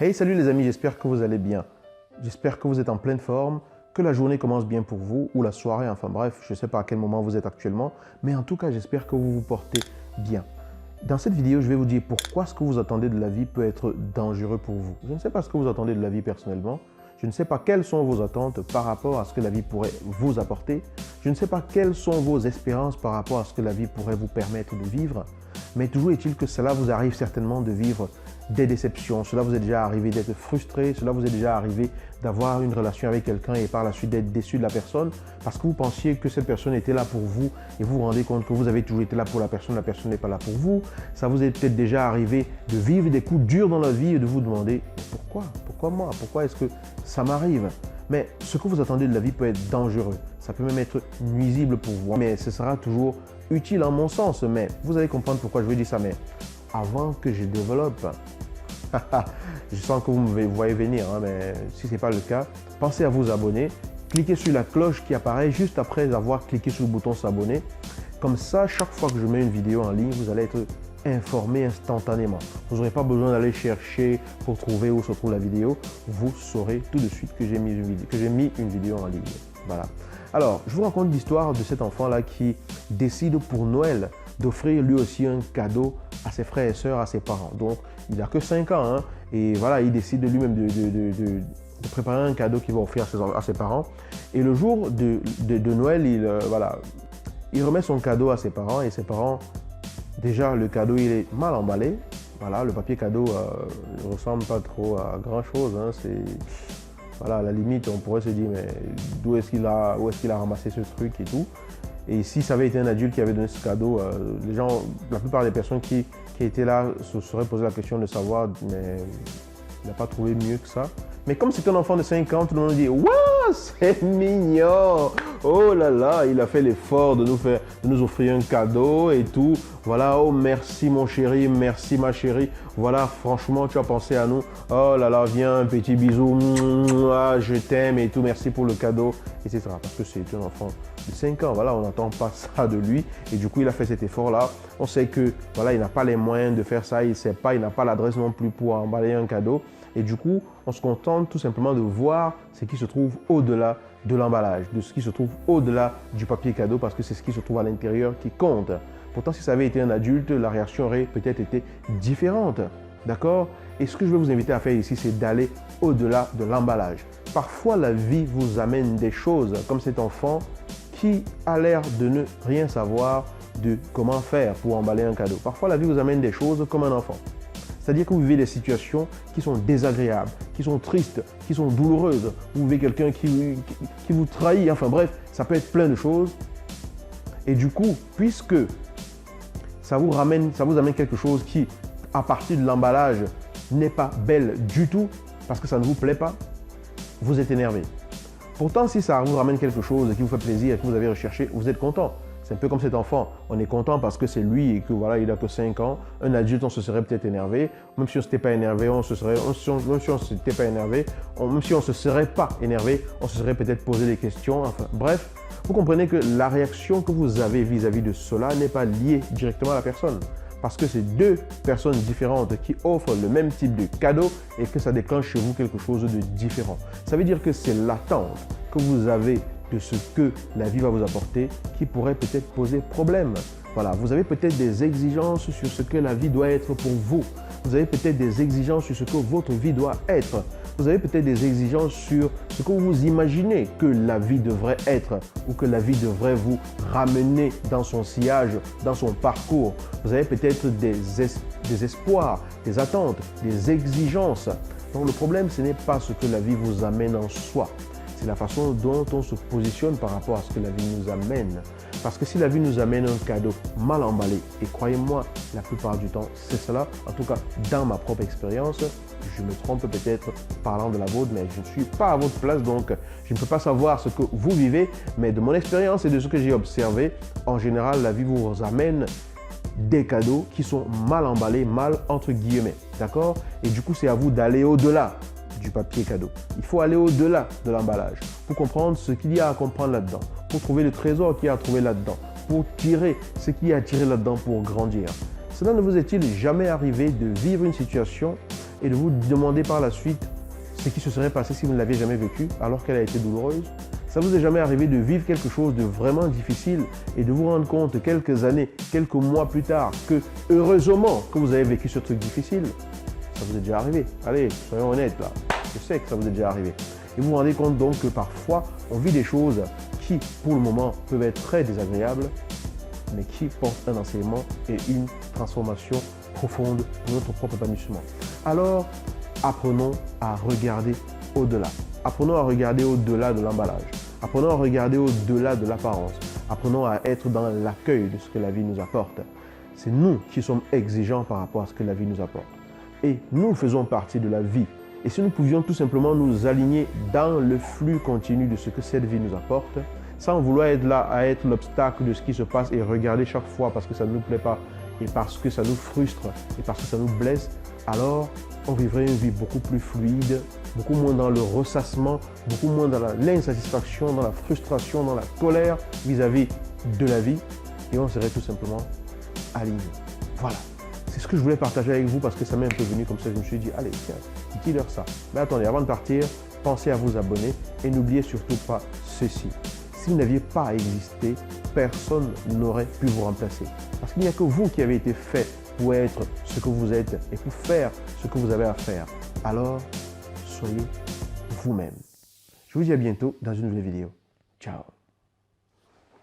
Hey, salut les amis, j'espère que vous allez bien. J'espère que vous êtes en pleine forme, que la journée commence bien pour vous ou la soirée, enfin bref, je ne sais pas à quel moment vous êtes actuellement, mais en tout cas, j'espère que vous vous portez bien. Dans cette vidéo, je vais vous dire pourquoi ce que vous attendez de la vie peut être dangereux pour vous. Je ne sais pas ce que vous attendez de la vie personnellement. Je ne sais pas quelles sont vos attentes par rapport à ce que la vie pourrait vous apporter. Je ne sais pas quelles sont vos espérances par rapport à ce que la vie pourrait vous permettre de vivre. Mais toujours est-il que cela vous arrive certainement de vivre des déceptions. Cela vous est déjà arrivé d'être frustré. Cela vous est déjà arrivé d'avoir une relation avec quelqu'un et par la suite d'être déçu de la personne parce que vous pensiez que cette personne était là pour vous et vous vous rendez compte que vous avez toujours été là pour la personne n'est pas là pour vous. Ça vous est peut-être déjà arrivé de vivre des coups durs dans la vie et de vous demander pourquoi? Pourquoi moi? Pourquoi est-ce que ça m'arrive? Mais ce que vous attendez de la vie peut être dangereux. Ça peut même être nuisible pour vous. Mais ce sera toujours utile en mon sens. Mais vous allez comprendre pourquoi je veux dire ça. Mais avant que je développe, je sens que vous me voyez venir, hein, mais si ce n'est pas le cas, pensez à vous abonner. Cliquez sur la cloche qui apparaît juste après avoir cliqué sur le bouton s'abonner. Comme ça, chaque fois que je mets une vidéo en ligne, vous allez être informé instantanément. Vous n'aurez pas besoin d'aller chercher pour trouver où se trouve la vidéo. Vous saurez tout de suite que j'ai mis une vidéo en ligne. Voilà. Alors, je vous raconte l'histoire de cet enfant-là qui décide pour Noël d'offrir lui aussi un cadeau à ses frères et sœurs, à ses parents. Donc, il n'a que 5 ans, hein, et voilà, il décide lui-même de préparer un cadeau qu'il va offrir à ses parents. Et le jour de Noël, il remet son cadeau à ses parents et ses parents, déjà, le cadeau, il est mal emballé. Voilà, le papier cadeau ne ressemble pas trop à grand-chose. Hein, voilà, à la limite, on pourrait se dire, mais où est-ce qu'il a ramassé ce truc et tout. Et si ça avait été un adulte qui avait donné ce cadeau, la plupart des personnes qui étaient là se seraient posé la question de savoir, mais il n'a pas trouvé mieux que ça. Mais comme c'est un enfant de 5 ans, tout le monde dit « Waouh, c'est mignon! Oh là là, il a fait l'effort de nous offrir un cadeau et tout. Voilà, oh merci mon chéri, merci ma chérie. Voilà, franchement, tu as pensé à nous. Oh là là, viens, un petit bisou. Je t'aime et tout, merci pour le cadeau, etc. » Parce que c'est un enfant de 5 ans, voilà, on n'attend pas ça de lui. Et du coup, il a fait cet effort-là. On sait que voilà, il n'a pas les moyens de faire ça, il n'a pas l'adresse non plus pour emballer un cadeau. Et du coup, on se contente tout simplement de voir ce qui se trouve au-delà de l'emballage, de ce qui se trouve au-delà du papier cadeau, parce que c'est ce qui se trouve à l'intérieur qui compte. Pourtant, si ça avait été un adulte, la réaction aurait peut-être été différente. D'accord? Et ce que je veux vous inviter à faire ici, c'est d'aller au-delà de l'emballage. Parfois, la vie vous amène des choses comme cet enfant qui a l'air de ne rien savoir de comment faire pour emballer un cadeau. Parfois, la vie vous amène des choses comme un enfant. C'est-à-dire que vous vivez des situations qui sont désagréables, qui sont tristes, qui sont douloureuses. Vous vivez quelqu'un qui vous trahit, enfin bref, ça peut être plein de choses. Et du coup, puisque ça vous amène quelque chose qui, à partir de l'emballage, n'est pas belle du tout, parce que ça ne vous plaît pas, vous êtes énervé. Pourtant, si ça vous ramène quelque chose qui vous fait plaisir et que vous avez recherché, vous êtes content. C'est un peu comme cet enfant. On est content parce que c'est lui et que voilà, il a que 5 ans. Un adulte, on se serait peut-être énervé. Même si on ne s'était pas énervé, même si on se serait pas énervé, on se serait peut-être posé des questions. Enfin, bref, vous comprenez que la réaction que vous avez vis-à-vis de cela n'est pas liée directement à la personne. Parce que c'est deux personnes différentes qui offrent le même type de cadeau et que ça déclenche chez vous quelque chose de différent. Ça veut dire que c'est l'attente que vous avez de ce que la vie va vous apporter qui pourrait peut-être poser problème. Voilà, vous avez peut-être des exigences sur ce que la vie doit être pour vous. Vous avez peut-être des exigences sur ce que votre vie doit être. Vous avez peut-être des exigences sur ce que vous imaginez que la vie devrait être ou que la vie devrait vous ramener dans son sillage, dans son parcours. Vous avez peut-être des espoirs, des attentes, des exigences. Donc le problème, ce n'est pas ce que la vie vous amène en soi. C'est la façon dont on se positionne par rapport à ce que la vie nous amène. Parce que si la vie nous amène un cadeau mal emballé, et croyez-moi, la plupart du temps, c'est cela, en tout cas dans ma propre expérience, je me trompe peut-être parlant de la vôtre, mais je ne suis pas à votre place, donc je ne peux pas savoir ce que vous vivez, mais de mon expérience et de ce que j'ai observé, en général, la vie vous amène des cadeaux qui sont mal emballés, mal entre guillemets, d'accord? Et du coup, c'est à vous d'aller au-delà du papier cadeau. Il faut aller au-delà de l'emballage pour comprendre ce qu'il y a à comprendre là-dedans, pour trouver le trésor qu'il y a à trouver là-dedans, pour tirer ce qu'il y a à tirer là-dedans pour grandir. Cela ne vous est-il jamais arrivé de vivre une situation et de vous demander par la suite ce qui se serait passé si vous ne l'aviez jamais vécu alors qu'elle a été douloureuse? Ça vous est jamais arrivé de vivre quelque chose de vraiment difficile et de vous rendre compte quelques années, quelques mois plus tard que heureusement que vous avez vécu ce truc difficile? Ça vous est déjà arrivé? Allez, soyons honnêtes là. Je sais que ça vous est déjà arrivé. Et vous vous rendez compte donc que parfois, on vit des choses qui, pour le moment, peuvent être très désagréables, mais qui portent un enseignement et une transformation profonde pour notre propre épanouissement. Alors, apprenons à regarder au-delà. Apprenons à regarder au-delà de l'emballage. Apprenons à regarder au-delà de l'apparence. Apprenons à être dans l'accueil de ce que la vie nous apporte. C'est nous qui sommes exigeants par rapport à ce que la vie nous apporte. Et nous faisons partie de la vie. Et si nous pouvions tout simplement nous aligner dans le flux continu de ce que cette vie nous apporte, sans vouloir être là à être l'obstacle de ce qui se passe et regarder chaque fois parce que ça ne nous plaît pas et parce que ça nous frustre et parce que ça nous blesse, alors on vivrait une vie beaucoup plus fluide, beaucoup moins dans le ressassement, beaucoup moins dans l'insatisfaction, dans la frustration, dans la colère vis-à-vis de la vie et on serait tout simplement aligné. Voilà. C'est ce que je voulais partager avec vous parce que ça m'est un peu venu comme ça. Je me suis dit, allez, tiens, dis-leur ça. Mais attendez, avant de partir, pensez à vous abonner et n'oubliez surtout pas ceci. Si vous n'aviez pas existé, personne n'aurait pu vous remplacer. Parce qu'il n'y a que vous qui avez été fait pour être ce que vous êtes et pour faire ce que vous avez à faire. Alors, soyez vous-même. Je vous dis à bientôt dans une nouvelle vidéo. Ciao.